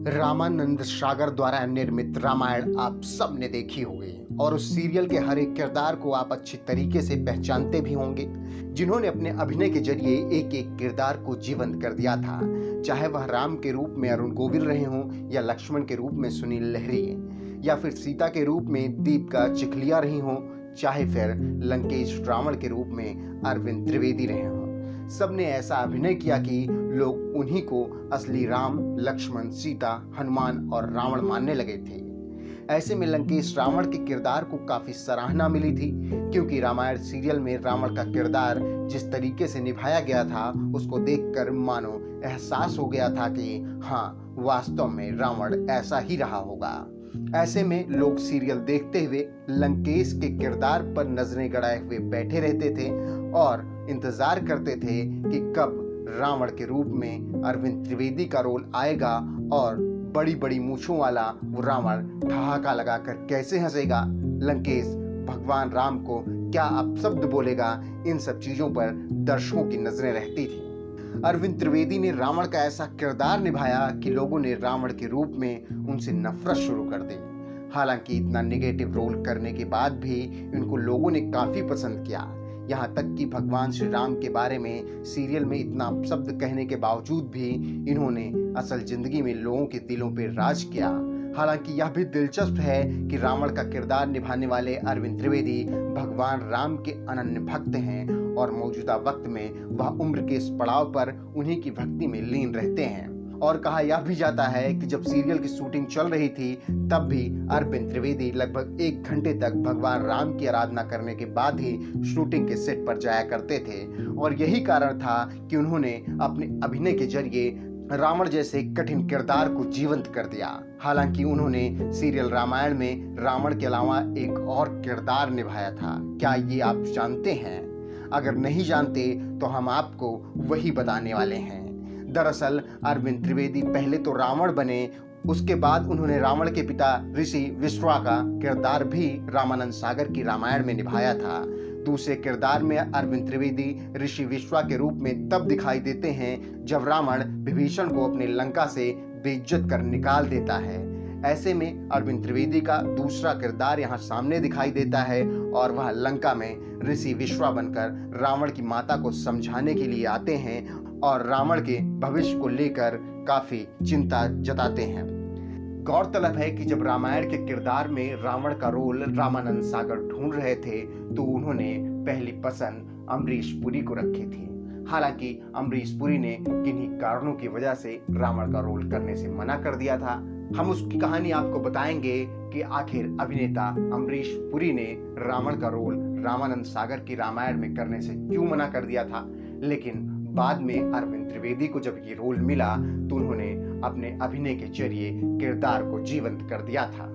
रामानंद सागर द्वारा निर्मित रामायण आप सब ने देखी होगी और उस सीरियल के हर एक किरदार को आप अच्छी तरीके से पहचानते भी होंगे, जिन्होंने अपने अभिनय के जरिए एक एक किरदार को जीवंत कर दिया था। चाहे वह राम के रूप में अरुण गोविल रहे हों, या लक्ष्मण के रूप में सुनील लहरी, या फिर सीता के रूप में दीपिका चिखलिया रही हों, चाहे फिर लंकेश रावण के रूप में अरविंद त्रिवेदी रहे हों। सबने ऐसा अभिनय किया कि लोग उन्हीं को असली राम, लक्ष्मण, सीता, हनुमान और रावण मानने लगे थे। ऐसे में लंकेश रावण के किरदार को काफी सराहना मिली थी, क्योंकि रामायण सीरियल में रावण का किरदार जिस तरीके से निभाया गया था, उसको देखकर मानो एहसास हो गया था कि हाँ, वास्तव में रावण ऐसा ही रहा होगा। ऐसे में लोग सीरियल देखते हुए लंकेश के किरदार पर नजरें गड़ाए हुए बैठे रहते थे और इंतजार करते थे कि कब रावण के रूप में अरविंद त्रिवेदी का रोल आएगा और बड़ी बड़ी मूंछों वाला वो रावण ठहाका लगाकर कैसे हंसेगा, लंकेश भगवान राम को क्या अपशब्द बोलेगा। इन सब चीजों पर दर्शकों की नजरें रहती थी। अरविंद त्रिवेदी ने रावण का ऐसा किरदार निभाया कि लोगों ने रावण के रूप में उनसे नफरत शुरू कर दी। हालांकि इतना निगेटिव रोल करने के बाद भी इनको लोगों ने काफी पसंद किया। यहाँ तक कि भगवान श्री राम के बारे में सीरियल में इतना अपशब्द कहने के बावजूद भी इन्होंने असल जिंदगी में लोगों के दिलों पर राज किया। हालांकि यह भी दिलचस्प है कि रावण का किरदार निभाने वाले अरविंद त्रिवेदी भगवान राम के अनन्य भक्त हैं और मौजूदा वक्त में वह उम्र के इस पड़ाव पर उन्हीं की भक्ति में लीन रहते हैं। और कहा यह भी जाता है कि जब सीरियल की शूटिंग चल रही थी, तब भी अरविंद त्रिवेदी लगभग 1 घंटे तक भगवान राम की आराधना करने के बाद ही शूटिंग के सेट पर जाया करते थे। और यही कारण था कि उन्होंने अपने अभिनय के जरिए रावण जैसे कठिन किरदार को जीवंत कर दिया। हालांकि उन्होंने सीरियल रामायण में रावण के अलावा एक और किरदार निभाया था। क्या ये आप जानते हैं? अगर नहीं जानते तो हम आपको वही बताने वाले हैं। दरअसल अरविंद त्रिवेदी पहले तो रावण बने, उसके बाद उन्होंने रावण के पिता ऋषि विश्वा का किरदार भी रामानंद सागर की रामायण में निभाया था। दूसरे किरदार में अरविंद त्रिवेदी ऋषि विश्वा के रूप में तब दिखाई देते हैं जब रावण विभीषण को अपने लंका से बेइज्जत कर निकाल देता है। ऐसे में अरविंद त्रिवेदी का दूसरा किरदार यहाँ सामने दिखाई देता है और वह लंका में ऋषि विश्वा बनकर रावण की माता को समझाने के लिए आते हैं और रावण के भविष्य को लेकर काफी चिंता जताते हैं। गौरतलब है कि जब रामायण के किरदार में रावण का रोल रामानंद सागर ढूंढ रहे थे, तो उन्होंने पहली पसंद अमरीश पुरी को रखी थी। हालांकि अमरीश पुरी ने किन्हीं कारणों की वजह से रावण का रोल करने से मना कर दिया था। हम उसकी कहानी आपको बताएंगे कि आखिर अभिनेता अमरीश पुरी ने रावण का रोल रामानंद सागर की रामायण में करने से क्यों मना कर दिया था। लेकिन बाद में अरविंद त्रिवेदी को जब ये रोल मिला, तो उन्होंने अपने अभिनय के जरिए किरदार को जीवंत कर दिया था।